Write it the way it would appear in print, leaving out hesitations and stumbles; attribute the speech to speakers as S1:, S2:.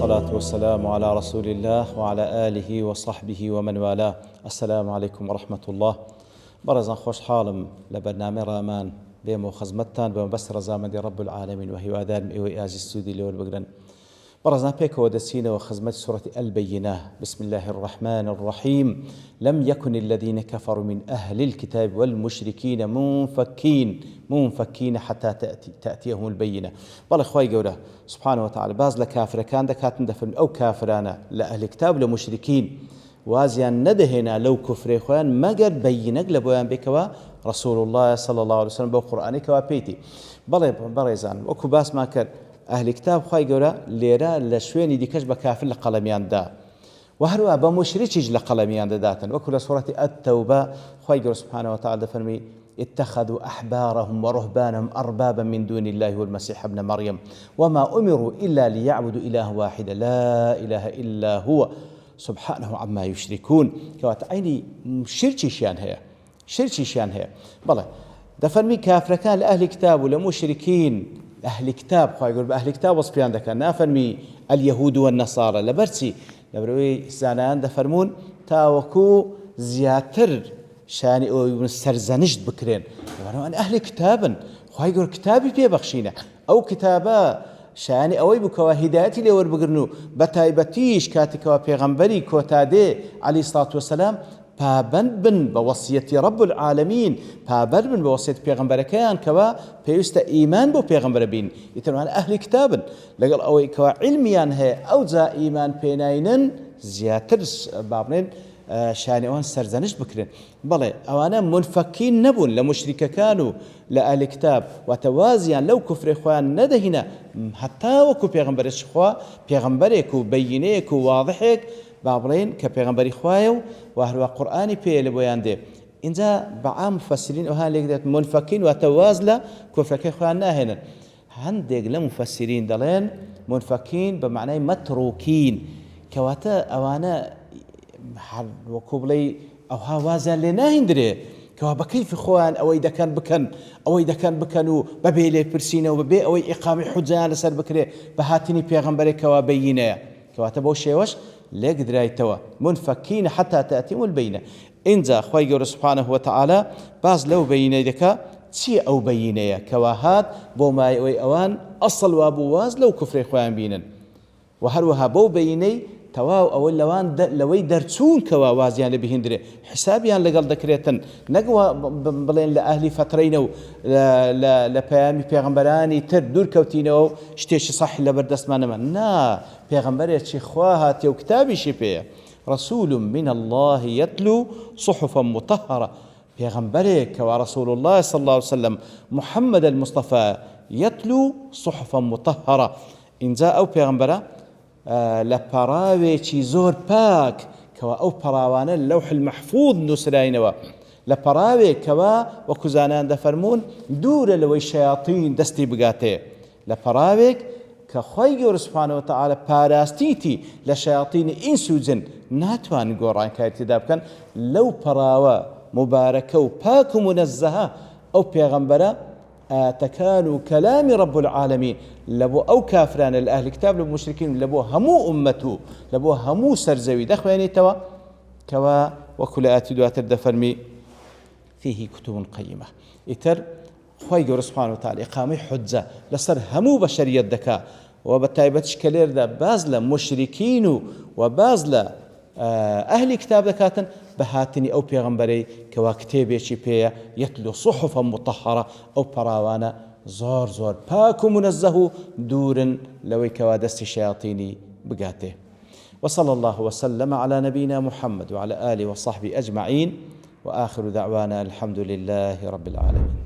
S1: والصلاة والسلام على رسول الله وعلى آله وصحبه ومن والاه. السلام عليكم ورحمة الله. برزان خوش حالم لبرنامج رامان بيمو خزمتان بمبس رزامة رب العالمين وهي وادان إيوي آزي السودي لول بقرن برزان بيك ودسينا وخزمت سورة البينة. بسم الله الرحمن الرحيم. لم يكن الذين كفروا من أهل الكتاب والمشركين منفكين حتى تأتيهم البينة. بل إخوائي قوله سبحانه وتعالى باز لكافر كان دكات ندفن أو كافرانا لأهل الكتاب لمشركين وازيان ندهنا لو كفر إخوان مقر بينك لبويان بكوا رسول الله صلى الله عليه وسلم بو قرآنك وبيتي بريزان وكو باس ما كر أهل كتاب خواهي قولا ليرا لشويني دي كجب كافر لقلميان دا وهروا بمشركيج لقلميان دا داتا وكل سورة التوبة خواهي قولا سبحانه وتعالى فرمي اتخذوا أحبارهم ورهبانهم أربابا من دون الله والمسيح ابن مريم وما أمروا إلا ليعبدوا إله واحد لا إله إلا هو سبحانه عما يشركون. كوات عيني شركي شان هي بله دفرمي كافر كان لأهل كتاب ولمشركين أهل كتاب خواهي يقول بأهل كتاب وصفيان ذكا نافرمي اليهود والنصارى لبرسي لبروي زانان دفرمون تاوكو زياتر شاني او سرزنشت بكرين وأن أهل كتابا خواهي يقول كتابي بيه بخشينا أو كتابا شاني أوي بكوا هدايتي لور بقرنو بتايبتيش كاتكوا بيغمبري كوتادي عليه الصلاة والسلام پابند بن بوصية رب العالمين پابند بن بوصية پیغمبر كيان كوا پيوست إيمان بو پیغمبر بين يتنوان أهل كتابا لقل أوي كوا علميان هي أو زا إيمان بيناينن زياتر بابنين شاني وان سرزنش بكرين بلي أوانا منفكين نبون لمشركة كانوا لأهل كتاب وتوازيان لو كفر إخوان ندهنا حتى وكو پیغمبرش خوا پیغمبرك وبينيك وواضحك بابلين كبيغمبري خوايو وهو قرآني بيه لبويان دي إنزا بعام مفسرين وها ليك منفكين وتوازلا كفر إخواننا هنا هندق لمفسرين دلين منفكين بمعنى متروكين كواتا أوانا وكوبلي أو هوازا لنا هندري كوا بكيف إخوان أو إذا كان بكنوا ببيلي برسينا وببي أو إقامة حجان لسر بكري بهاتني بيغمبري كوا بينا كواتا بوشي وش ليك درايتوا منفكين حتى تأتيهم البينة. إنزا خواهي قول سبحانه وتعالى باز لو بينة دكا تي أو بينة كواهات بو ما يوي أوان أصل وابواز لو كفر إخوان بينا وهروها بو بيني تواو أو اللوان لوي درتون كواوازيان لبهندري حسابيان لقل ذكريتن نقوى بلين لأهلي فترينو لبيامي بيغمبراني تر دور كوتينو شتيش صح لبردس ما نمان نا بيغمبري تشي خواهات يو كتابي شبيه رسول من الله يتلو صحفا مطهرة بيغمبري كوا رسول الله صلى الله عليه وسلم محمد المصطفى يتلو صحفا مطهرة إنزا أو بيغمبرا لپراوێکی زۆر پاک کەوا ئەو پەراوانە لەوح المەحفوظ نووسراینەوە لە پەراوێک کەوا وەکو زانایان دەفەرموون دوورە لەوەی شەیاطین دەستی بگاتێ لە پەراوێک کە خۆی گەورە سوبحانەهو وتەعالە پاراستیتی لە شەیاطینی ئینس و جن ناتوانن گۆڕانکاری تێدا بکەن لەو پەراوە مبارەکە و پاک و منەزەهە ئەو پێغەمبەرە تكانوا كلام رب العالمين لبو أو كافران الأهل الكتاب لبو مشركين لبو همو أمته لبو همو سرزوي دخل يعني توا كوا وكل آتدوات الدفرمي فيه كتب قيمة إتر خواهي سبحانه وتعالى إقامة حجة لصر همو بشرية دكا وبالتايبتش كالير دا بازل مشركين وبازل أهل كتاب دكاتن بهاتني أو بيغمبري كوا كتابي شبيه يتلو صحفا مطهرة أو براوانا زور باكو منزه دور لوي كوا دست شياطيني بقاته. وصلى الله وسلم على نبينا محمد وعلى آله وصحبه أجمعين وآخر دعوانا الحمد لله رب العالمين.